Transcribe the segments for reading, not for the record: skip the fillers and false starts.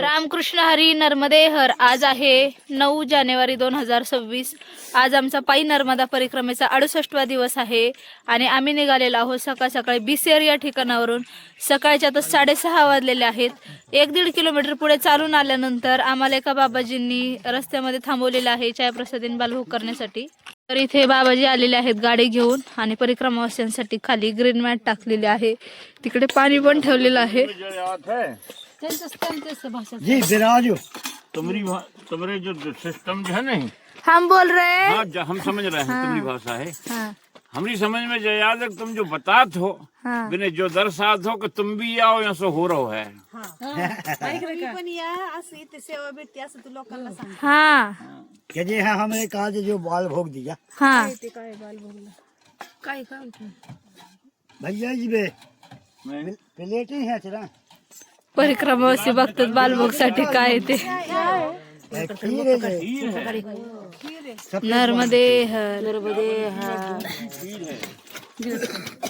रामकृष्ण हरी नर्मदे हर। आज आहे 9 जानेवारी 2026। आज आमचा पायी नर्मदा परिक्रमेचा 68वा दिवस आहे आणि आम्ही निघालेलो आहोत सकाळ सकाळी बिसेर या ठिकाणावरून। सकाळच्या तर 6:30 वाजलेले आहेत। 1-1.5 किलोमीटर पुढे चालून आल्यानंतर आम्हाला एका बाबाजींनी रस्त्यामध्ये थांबवलेलं आहे चायप्रसादीन बालभोग करण्यासाठी। तर इथे बाबाजी आलेले आहेत गाडी घेऊन आणि परिक्रमावासियांसाठी खाली ग्रीन मॅट टाकलेली आहे। तिकडे पाणी पण ठेवलेलं आहे। जी बिराजो तुम्हारे जो सिस्टम जो है नहीं, हम बोल रहे हैं। हाँ हम समझ रहे हैं। तुम्हारी भाषा है, हाँ, हमारी समझ में जो याद है तुम जो बतात हो, हाँ। बिने जो दर्शात हो कि तुम भी आओ यहाँ से हो रहो है। हाँ क्या जी है हमने कहा जो बाल भोग दिया हाँ भैया जी बे प्लेट ही है चला परिक्रमावासी बघतात बालभोगसाठी काय ते। खीर है नर्मदे हर, नर्मदे हर,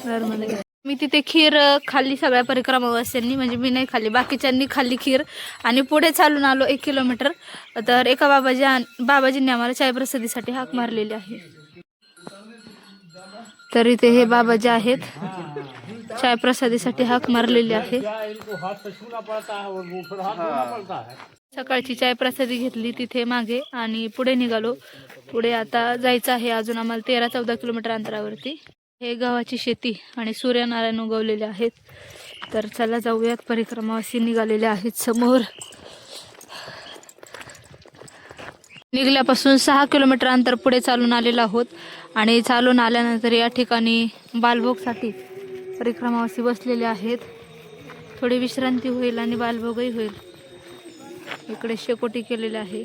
नर्मदे हर। मी तिथे खीर खाल्ली सगळ्या परिक्रमावासियांनी, म्हणजे मी नाही खाल्ली, बाकीच्यांनी खाल्ली खीर आणि पुढे चालून आलो 1 किलोमीटर। तर एका बाबाजींनी आम्हाला चायप्रसादीसाठी हाक मारलेली आहे। तर इथे हे बाबाजी आहेत, चायप्रसादीसाठी हाक मारलेली आहे। सकाळची चायप्रसादी घेतली तिथे मागे आणि पुढे निघालो। पुढे आता जायचं आहे अजून आम्हाला 13-14 किलोमीटर अंतरावरती। हे गव्हाची शेती आणि सूर्यनारायण उगवलेले आहेत। तर चला जाऊयात, परिक्रमावासी निघालेले आहेत समोर। निघल्यापासून 6 किलोमीटर अंतर पुढे चालून आलेलो आहोत आणि चालून आल्यानंतर या ठिकाणी बालभोगसाठी परिक्रमावासी बसलेले आहेत। थोडी विश्रांती होईल आणि बालभोगही होईल। इकडे शेकोटी केलेले आहे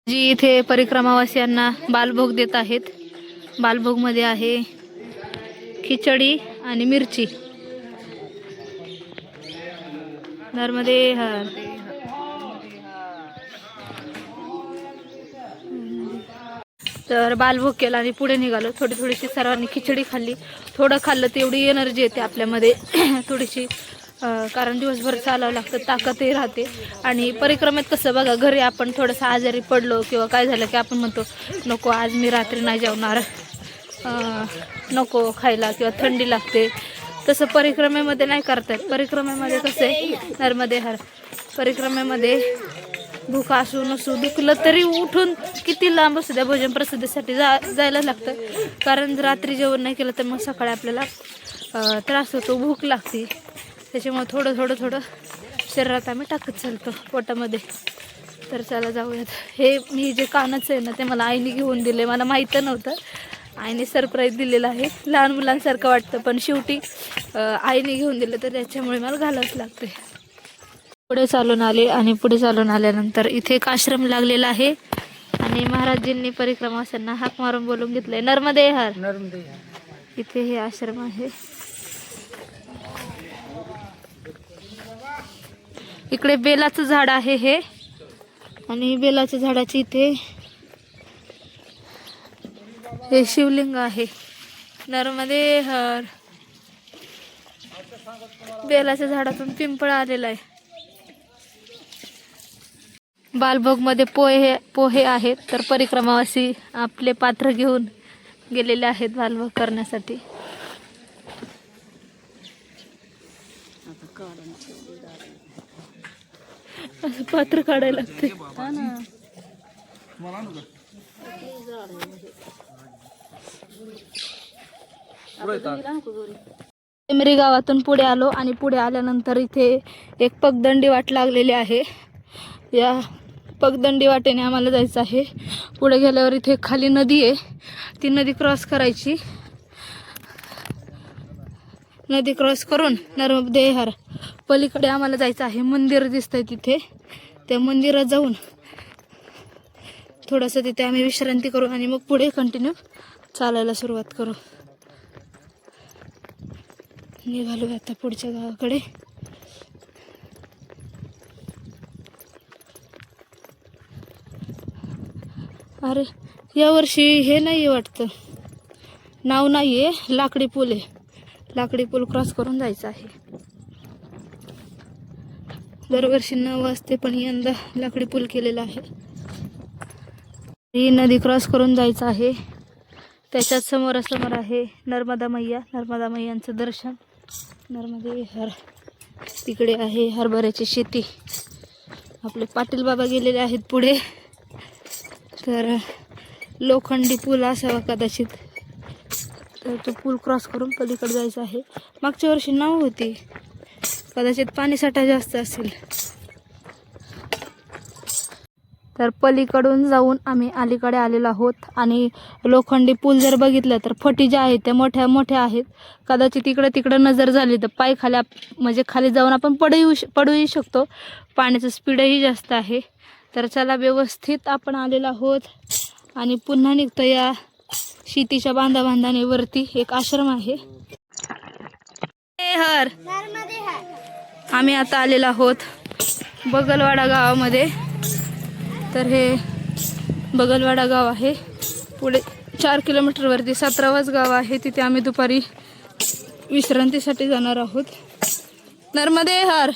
जी इथे परिक्रमावासियांना बालभोग देत आहेत। बालभोग मध्ये आहे खिचडी आणि मिरची। नर्मदे हर। तर बालभोग केला आणि पुढे निघालो। थोडीशी सर्वांनी खिचडी खाल्ली। थोडं खाल्लं तेवढी एनर्जी येते आपल्यामध्ये थोडीशी, कारण दिवसभर चालावं लागतं, ताकदही राहते। आणि परिक्रमेत कसं बघा, घरी आपण थोडंसं आजारी पडलो किंवा काय झालं की आपण म्हणतो नको आज मी रात्री नाही जेवणार, नको खायला किंवा थंडी लागते। तसं परिक्रमेमध्ये नाही करतात। परिक्रमेमध्ये कसं आहे, नर्मदे हर, परिक्रमेमध्ये भूक असू नसू, दुखलं तरी उठून किती लांब असू द्या भोजन प्रसादासाठी जायला लागतं। कारण रात्री जेवण नाही केलं तर मग सकाळी आपल्याला त्रास होतो, भूक लागते। त्याच्यामुळे थोडं शरीरात आम्ही टाकत चालतो पोटामध्ये। तर चला जाऊयात। हे मी जे कानाचं आहे ना ते मला आईने घेऊन दिले, मला माहीत नव्हतं, आईने सरप्राईज दिलेलं आहे। लहान मुलांसारखं वाटतं पण शेवटी आईने घेऊन दिलं तर त्याच्यामुळे मला घालावंच लागते। पुढे चालून आले आणि पुढे चालून आल्यानंतर इथे एक आश्रम लागलेला आहे आणि महाराजांनी परिक्रमावासियांना हाक मारून बोलून घेतलंय नर्मदे हर। इथे हे आश्रम आहे। इकडे बेलाचं झाड आहे हे, आणि बेलाच्या झाडाची इथे हे शिवलिंग आहे। नर्मदे हर। बेलाच्या झाडातून पिंपळ आलेला आहे। बालभोग मध्ये पोहे आहेत। तर परिक्रमावासी आपले पात्र घेऊन गेलेले आहेत बालभोग करण्यासाठी। असं पात्र काढायला लागते। टेमरी गावातून पुढे आलो आणि पुढे आल्यानंतर इथे एक पगदंडी वाट लागलेली आहे। या पगदंडी वाटेने आम्हाला जायचं आहे। पुढे गेल्यावर इथे खाली नदी आहे, ती नदी क्रॉस करायची। नदी क्रॉस करून नर्मदे हर पलीकडे आम्हाला जायचं आहे। मंदिर दिसतंय तिथे, त्या मंदिरात जाऊन थोडंसं तिथे आम्ही विश्रांती करू आणि मग पुढे कंटिन्यू चालायला सुरुवात करू। निघालो आता पुढच्या गावाकडे। अरे यावर्षी हे नाही वाटतं, नाव नाहीये, लाकडी पूल आहे। लाकडी पूल क्रॉस करून जायचं आहे। दरवर्षी 9 वाजते, पण यंदा लाकडी पूल केलेला आहे. ही नदी क्रॉस करून जायचं आहे. त्याच्याच समोरासमोर आहे नर्मदा मैयांचं दर्शन. नर्मदे हर. तिकडे आहे हरभऱ्याची शेती. आपले पाटील बाबा गेलेले आहेत पुढे. तर लोखंडी पूल असावा कदाचित. तर तो पूल क्रॉस करून पलीकडे जायचं आहे. मागच्या वर्षी नाव होती, कदाचित पाणीसाठा जास्त असेल. तर पलीकडून जाऊन आम्ही अलीकडे आलेलो आहोत. आणि लोखंडी पूल जर बघितलं तर फटी ज्या आहेत त्या मोठ्या मोठ्या आहेत. कदाचित तिकडं नजर झाली तर पाय खाली म्हणजे खाली जाऊन आपण पडूही शकतो. पाण्याचं स्पीडही जास्त आहे. तर चला, व्यवस्थित आपण आलेलो आहोत आणि पुन्हा निघतो. या शेतीच्या बांधाने वरती एक आश्रम आहे. हर आम्ही आता आलेलो आहोत बगलवाडा गावामध्ये. तर हे बगलवाडा गाव आहे. पुढे 4 किलोमीटरवरती 17वाच गाव आहे. तिथे आम्ही दुपारी विश्रांतीसाठी जाणार आहोत. नर्मदे हर.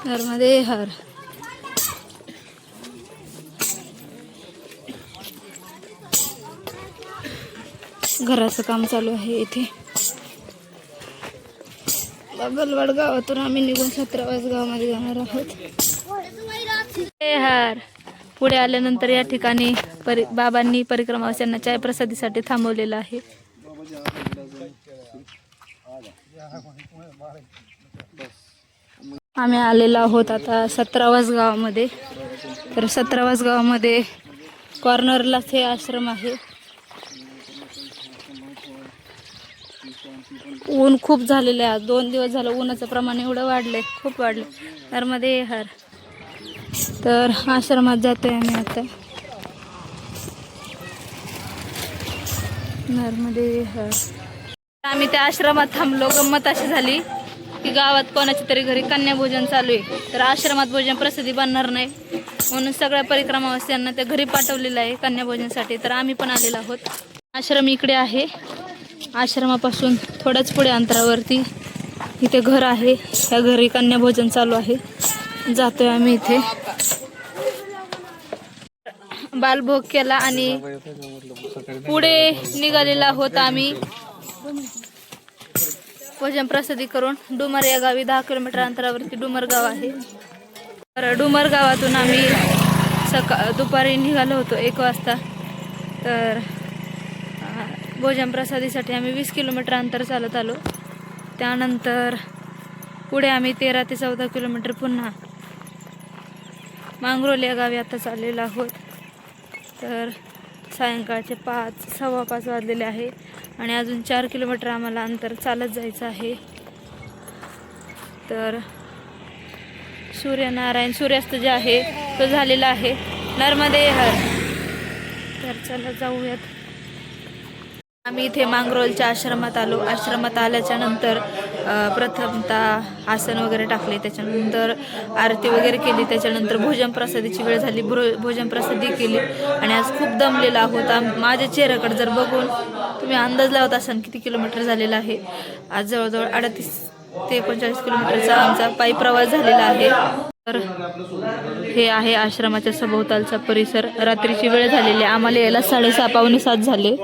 नर्मदे हर. घराचं काम चालू आहे इथे. बगलवाड गावातून आम्ही निघून 17व्याच गावामध्ये जाणार आहोत. हर. पुढे आल्यानंतर या ठिकाणी बाबांनी परिक्रमावाल्यांना चाय प्रसादीसाठी थांबवलेलं आहे. आम्ही आलेलो आहोत आता 17व्याच गावामध्ये. तर 17व्याच गावामध्ये कॉर्नरलाच हे आश्रम आहे. ऊन खूप झालेलं आहे. 2 दिवस झालं ऊनाचं प्रमाण एवढं वाढलंय, खूप वाढलं. नर्मदे हर. तर आश्रमात जातोय आम्ही आता. नर्मदे हर. आम्ही त्या आश्रमात थांबलो. गंमत अशी झाली की गावात कोणाच्या तरी घरी कन्या भोजन चालू आहे. तर आश्रमात भोजन प्रसिद्धी बनणार नाही म्हणून सगळ्या परिक्रमावाल्यांना त्या घरी पाठवलेलं आहे कन्या भोजनसाठी. तर आम्ही पण आलेलो आहोत. आश्रम इकडे आहे. आश्रमापासून थोड्याच पुढे अंतरावरती इथे घर आहे. त्या घरी कन्या भोजन चालू आहे. जातोय आम्ही इथे. बालभोग केला आणि पुढे निघालेला आहोत आम्ही भोजन प्रसादी करून. डुमर या गावी 10 किलोमीटर अंतरावरती डुमर गाव आहे. तर डुमर गावातून आम्ही दुपारी निघालो होतो 1 वाजता. तर भोजन प्रसादीसाठी आम्ही 20 किलोमीटर अंतर चालत आलो. त्यानंतर पुढे आम्ही 13 ते 14 किलोमीटर पुन्हा मांगरोल या गावी आता चाललेलो आहोत. तर सायंकाळचे 5:15 वाजलेले आहे आणि अजून 4 किलोमीटर आम्हाला अंतर चालत जायचं आहे. तर सूर्यास्त जे आहे तो झालेला आहे. नर्मदे हर. तर चला जाऊयात. आम्ही इथे मांगरोलच्या आश्रमात आलो. आश्रमात आल्याच्या नंतर प्रथमतः आसन वगैरे टाकले. त्याच्यानंतर आरती वगैरे केली. त्याच्यानंतर भोजन प्रसादीची वेळ झाली. भोजन प्रसादी केली आणि आज खूप दमलेला आहोत. माझ्या चेहऱ्याकडे जर बघून तुम्ही अंदाज लावत असाल किती किलोमीटर झालेला आहे. आज जवळजवळ 38 ते 39 किलोमीटरचा आमचा पायी प्रवास झालेला आहे. तर हे आहे आश्रमाच्या सभोवतालचा परिसर. रात्रीची वेळ झालेली आहे. आम्हाला यायला 6:30 पावणे 7 झाले.